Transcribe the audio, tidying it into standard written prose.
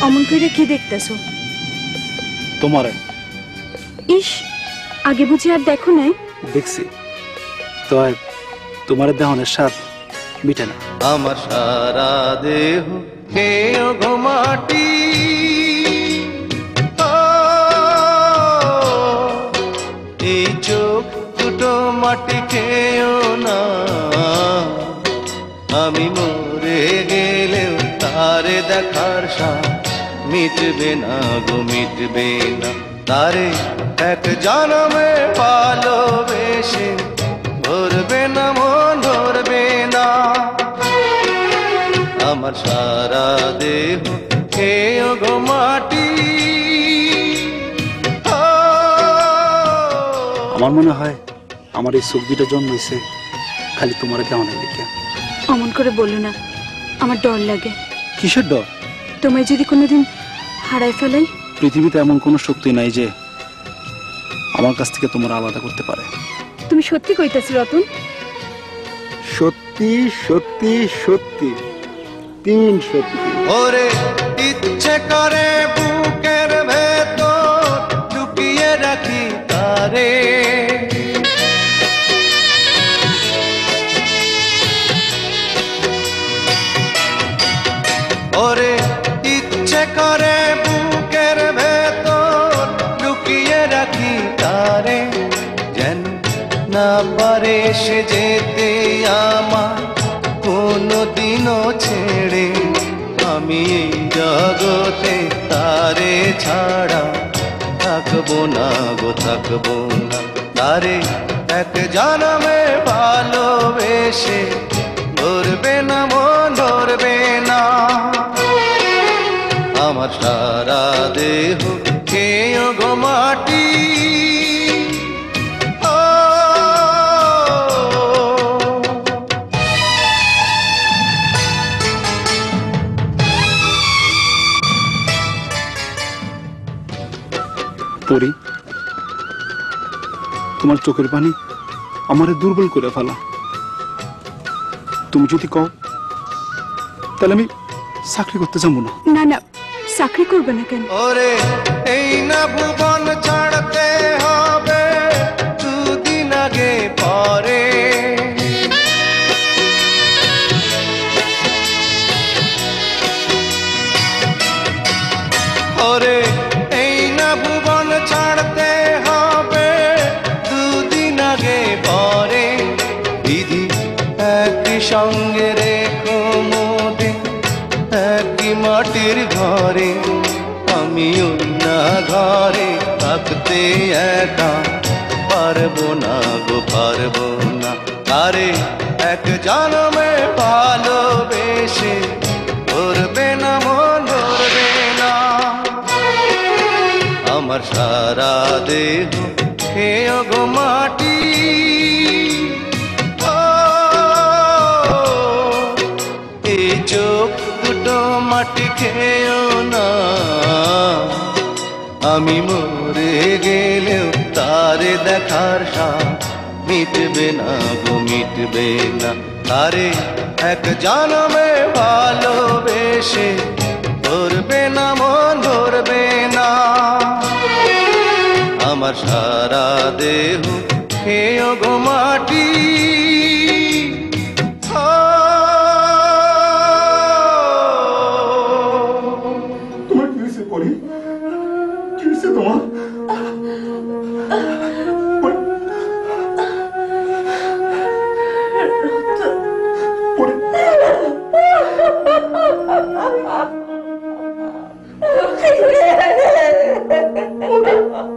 অমন করে কি দেখতেছো? তোমারে। ইস, আগে বুঝি আর দেখো নাই? দেখছি, তো তোমার দেহনের স্বাদ মিটে না। আমার সারা দেহ খেয়ে ঘুমাটি, এই চোখ দুটো মাটি খেয়েও না। আমি মরে গেলেও তারে দেখার স্বাদ মিটবে না গো, মিটবে না। তারে এক জন্মে ভালোবেসে ধরবে না মন, ধরবে না। আমার সারা দেহ খেয়ে গো মাটি। আমার মনে হয় আমার এই চোখ দুটো জন্মাইছে খালি তোমার দেওয়ানের দিকে। অমন করে বলো না, আমার ডর লাগে। কিসের ডর? তোমায় যদি কোনোদিন হারাই ফেলাই? পৃথিবীতে এমন কোনো শক্তি নাই যে আমার কাছ থেকে তোমার আলাদা করতে পারে। তুমি সত্যি কইতাছি রতন? সত্যি সত্যি সত্যি, তিন সত্যি। ওরে ইচ্ছে করে বুকের ভেতর লুকিয়ে রাখি তারে, ওরে ইচ্ছে করে বুকের ভেতর লুকিয়ে রাখি তারে। যেন না পারে সে যেতে আমার কোনদিনও ছেড়ে। আমি এই জগতে তারে ছাড়া থাকবো না গো, থাকবো না। তারে এক জন্মে ভালোবেসে ধরবে না মন, ধরবে না। আমার সারা দেহ খেয়ে গো মাটি। পরি, তোমার চোখের পানি আমারে দুর্বল করে ফেলা। তুমি যদি কও তাহলে আমি চাকরি করতে যাবো না। না না, চাকরি করবে না কেন? ওরে এই না ভুবন ছাড়তে হবে দুদিন আগে পরে। ওরে এই না ভুবন ছাড়তে হবে দুদিন আগে পরে। বিধি একই সঙ্গে রেখো মোদে একই মাটির ঘরে। আমি ওই না ঘরে থাকতে একা পারবো না গো, পারবো না। আরে এক জন্মে ভালোবেসে ধরবে না মন, ধরবে না। আমার সারা দেহ খেয়ে গো মাটি। এই চোখ দুটো মাটি খেয়েও না। আমি মরে গেলেও তারে দেখার স্বাদ মিটবে না গো, মিটবে না। তারে এক জন্মে ভালোবেসে ধরবে না মন, ধরবে না। আমার সারা দেহ খেয়ে গো মাটি। তোমার কি হয়েছে পরি? কি হয়েছে তোমার? Oh,